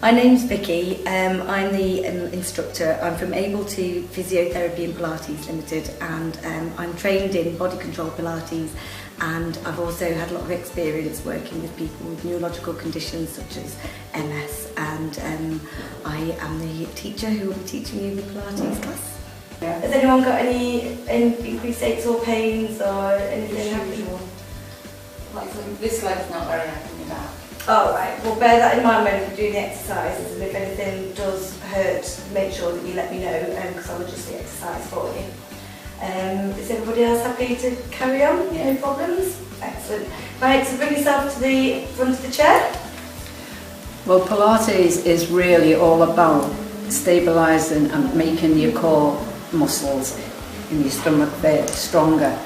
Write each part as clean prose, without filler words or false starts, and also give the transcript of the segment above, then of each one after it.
My name's Vicky. I'm the instructor. I'm from Able to Physiotherapy and Pilates Limited, and I'm trained in body control Pilates, and I've also had a lot of experience working with people with neurological conditions such as MS, and I am the teacher who will be teaching you the Pilates class. Has anyone got any increased aches or pains or anything happening? This leg's not very happy with that. Oh right, well bear that in mind when you're doing the exercises, and if anything does hurt, make sure that you let me know, because I'll adjust the exercise for you. Is everybody else happy to carry on? Yeah. No problems? Excellent. Right, so bring yourself to the front of the chair. Well, Pilates is really all about stabilising and making your core muscles in your stomach bit stronger.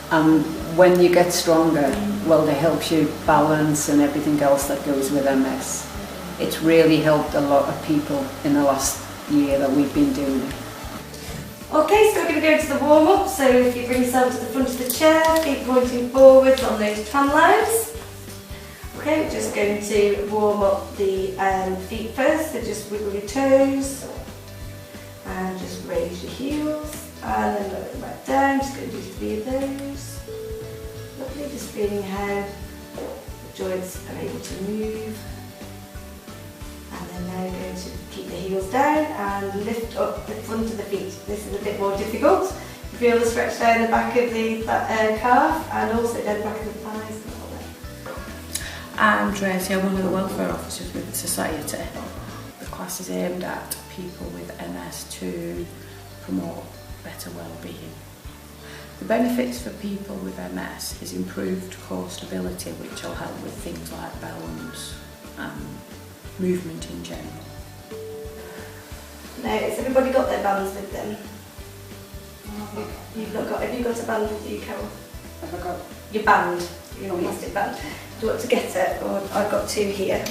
And when you get stronger, well, it helps you balance and everything else that goes with MS. It's really helped a lot of people in the last year that we've been doing it. Okay, so we're going to go to the warm-up. So if you bring yourself to the front of the chair, feet pointing forwards on those tan lines. Okay, we're just going to warm up the feet first, so just wiggle your toes and just raise your heels and then lower them back down. Just going to do 3 of those. Lovely, just feeling how the joints are able to move. And then now we're going to keep the heels down and lift up the front of the feet. This is a bit more difficult. You feel the stretch down the back of the calf and also down the back of the thighs. I'm Tracy, I'm one of the welfare officers with the Society. The class is aimed at people with MS to promote better well-being. The benefits for people with MS is improved core stability, which will help with things like balance and movement in general. Now, has everybody got their bands with them? You've not got, have you got a band with you, Carol? Have I got your band, your elastic band. Do you want to get it? Or I've got 2 here.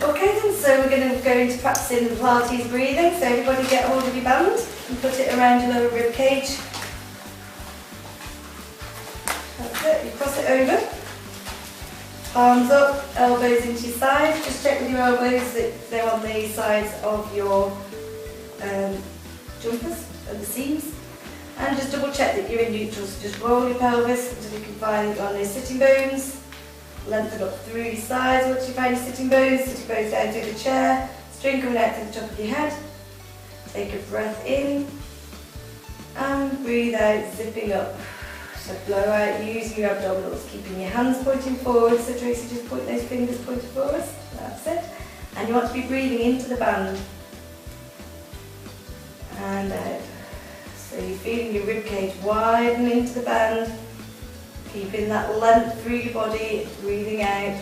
Okay then, so we're going to go into practicing the Pilates breathing. So everybody get hold of your band and put it around your lower rib cage. That's it, you cross it over. Arms up, elbows into your side. Just check with your elbows that they're on the sides of your jumpers and the seams. And just double check that you're in neutral, so just roll your pelvis until you can find that you're on those sitting bones. Lengthen up through your sides once you find your sitting bones down through the chair. String coming out to the top of your head. Take a breath in and breathe out, zipping up. So blow out using your abdominals, keeping your hands pointing forward. So Tracy, just point those fingers pointing forwards. That's it. And you want to be breathing into the band. And out. So you're feeling your rib cage widen into the band, keeping that length through your body, breathing out.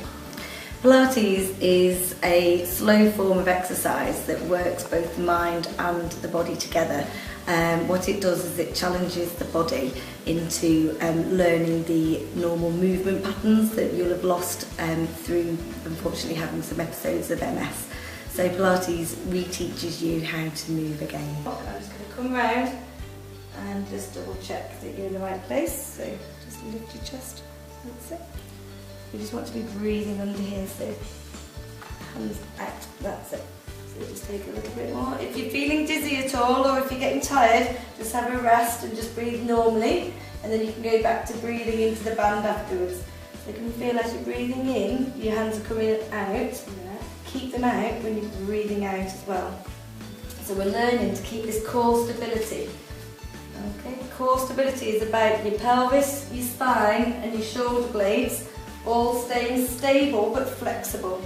Pilates is a slow form of exercise that works both the mind and the body together. What it does is it challenges the body into learning the normal movement patterns that you'll have lost through, unfortunately, having some episodes of MS. So Pilates reteaches you how to move again. I'm just going to come round and just double check that you're in the right place. So just lift your chest. That's it. You just want to be breathing under here, so hands out. That's it. So just take a little bit more. If you're feeling dizzy at all, or if you're getting tired, just have a rest and just breathe normally, and then you can go back to breathing into the band afterwards. So you can feel as you're breathing in, your hands are coming out. Keep them out when you're breathing out as well. So we're learning to keep this core stability. Okay, core stability is about your pelvis, your spine and your shoulder blades all staying stable but flexible.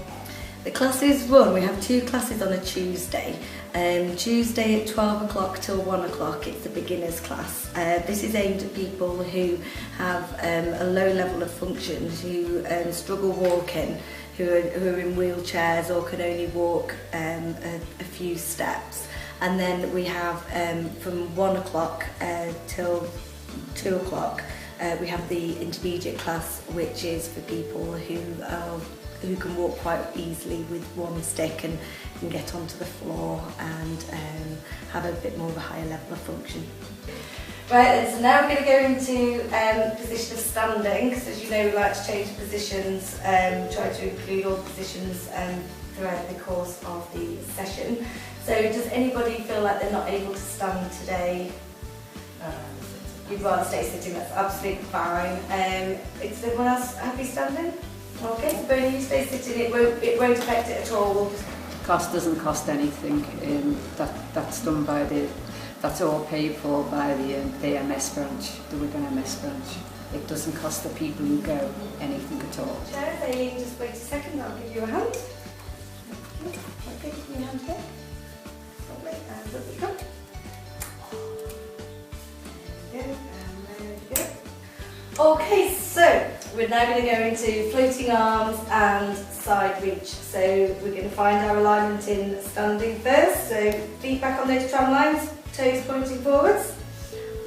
The classes run, we have 2 classes on a Tuesday. Tuesday at 12 o'clock till 1 o'clock, it's the beginners class. This is aimed at people who have a low level of function, who struggle walking, who are in wheelchairs or can only walk a few steps. And then we have from 1 o'clock till 2 o'clock, we have the intermediate class, which is for people who can walk quite easily with one stick and can get onto the floor and have a bit more of a higher level of function. Right then, so now we're going to go into position of standing, because as you know we like to change positions, try to include all positions throughout the course of the session. So does anybody feel like they're not able to stand today? You'd rather stay sitting, that's absolutely fine. Is everyone else happy standing? Okay, so Bonnie, you stay sitting, it won't affect it at all. We'll just... Cost doesn't cost anything. That's done by that's all paid for by the MS branch, the Wigan MS branch. It doesn't cost the people who go anything at all. Chair, they just wait a second, I'll give you a hand. Okay, give me a hand here. Lovely, and up you come. There we go, and there we go. Okay, so we're now going to go into floating arms and side reach. So we're going to find our alignment in standing first. So feet back on those tram lines, toes pointing forwards.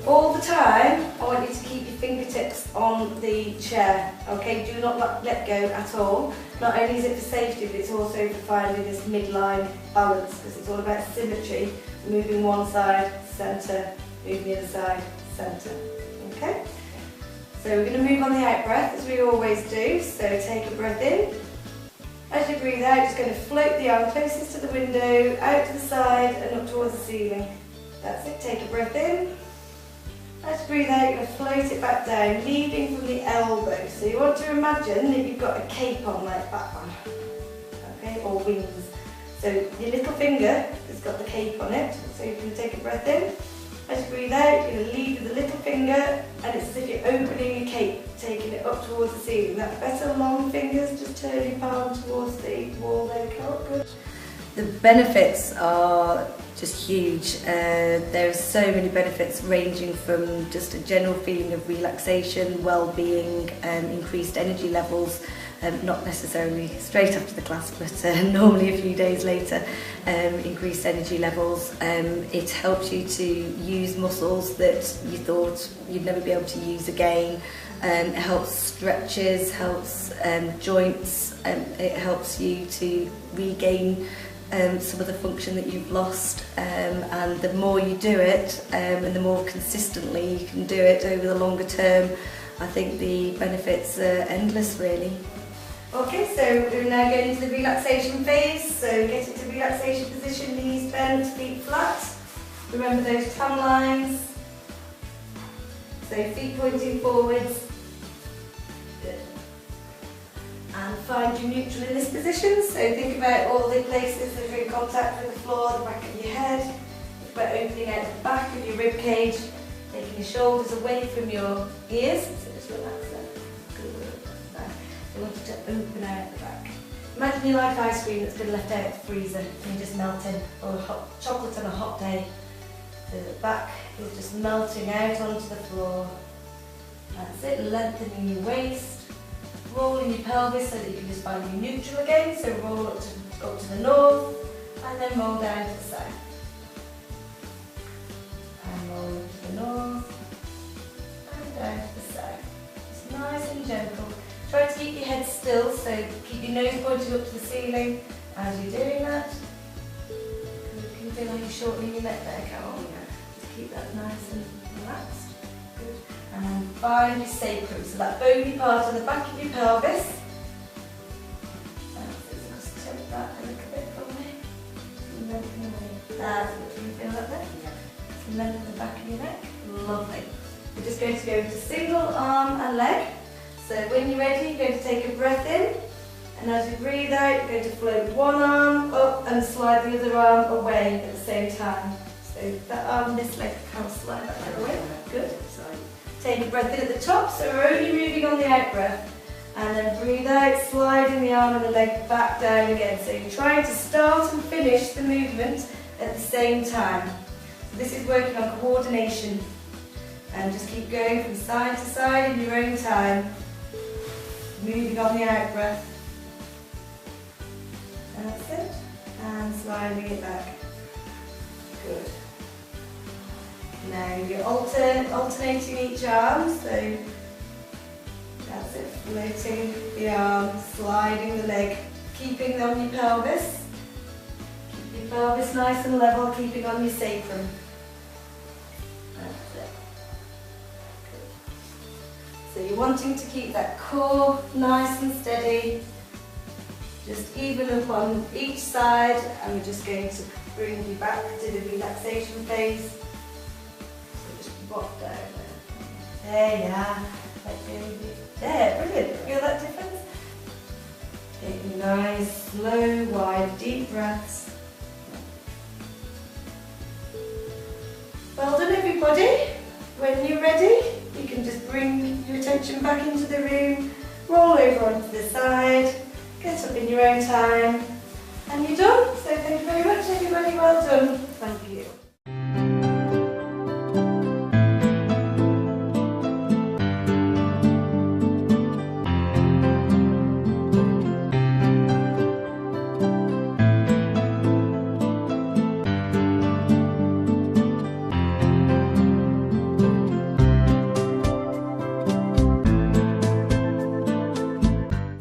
All the time, I want you to keep your fingertips on the chair. Okay, do not let go at all. Not only is it for safety, but it's also for finding this midline balance, because it's all about symmetry. Moving one side, centre, moving the other side, centre. Okay? So we're going to move on the out breath, as we always do. So take a breath in. As you breathe out, just going to float the arm closest to the window, out to the side and up towards the ceiling. That's it, take a breath in. As you breathe out, you're going to float it back down, leading from the elbow. So you want to imagine that you've got a cape on like that one, okay, or wings. So your little finger has got the cape on it, so you can take a breath in. As you breathe out, you're going to lead with the little finger, and it's as if you're opening your cape, taking it up towards the ceiling. That's better, long fingers, just turn your palm towards the wall there, Carol, good. The benefits are just huge. There are so many benefits, ranging from just a general feeling of relaxation, well-being, increased energy levels, not necessarily straight after the class, but normally a few days later, increased energy levels. It helps you to use muscles that you thought you'd never be able to use again. It helps stretches, helps joints, it helps you to regain some of the function that you've lost, and the more you do it and the more consistently you can do it over the longer term, I think the benefits are endless, really. Okay, so we're now going into the relaxation phase. So get into relaxation position, knees bent, feet flat. Remember those tram lines. So feet pointing forwards. Good. And find your neutral in this position. So think about all the places that are in contact with the floor, the back of your head. Think about opening out the back of your rib cage, taking your shoulders away from your ears. So just relax there. Good. Nice. You want it to open out the back. Imagine you like ice cream that's been left out of the freezer and you're just melting, or hot chocolate on a hot day. So the back is just melting out onto the floor. That's it, lengthening your waist. Rolling your pelvis so that you can just find your neutral again. So roll up to the north and then roll down to the south. And roll up to the north and down to the south. It's nice and gentle. Try to keep your head still, so keep your nose pointing up to the ceiling as you're doing that. Can you feel like you're shortening your neck there, Carol? Just keep that nice and relaxed. Good. And find your sacrum, so that bony part on the back of your pelvis. Just tilt that a little bit from me. Lengthen away. That's it. Can you feel that there? So lengthen the back of your neck. Lovely. We're just going to go into single arm and leg. So when you're ready, you're going to take a breath in. And as you breathe out, you're going to float one arm up and slide the other arm away at the same time. So that arm, this leg, kind of slide that leg away. Good. Take a breath in at the top, so we're only moving on the out breath. And then breathe out, sliding the arm and the leg back down again. So you're trying to start and finish the movement at the same time. So this is working on coordination. And just keep going from side to side in your own time. Moving on the out breath. That's it. And sliding it back. Good. Now you're alternating each arm, so that's it, floating the arm, sliding the leg, keeping on your pelvis. Keep your pelvis nice and level, keeping on your sacrum. That's it. So you're wanting to keep that core nice and steady, just even up on each side, and we're just going to bring you back to the relaxation phase. So just rock down there. There you are. There, brilliant. Feel that difference? Take nice, slow, wide, deep breaths. Well done, everybody. When you're ready, you can just bring your attention back into the room, roll over onto the side, get up in your own time, and you're done. So thank you very much, everybody. Well done. Thank you.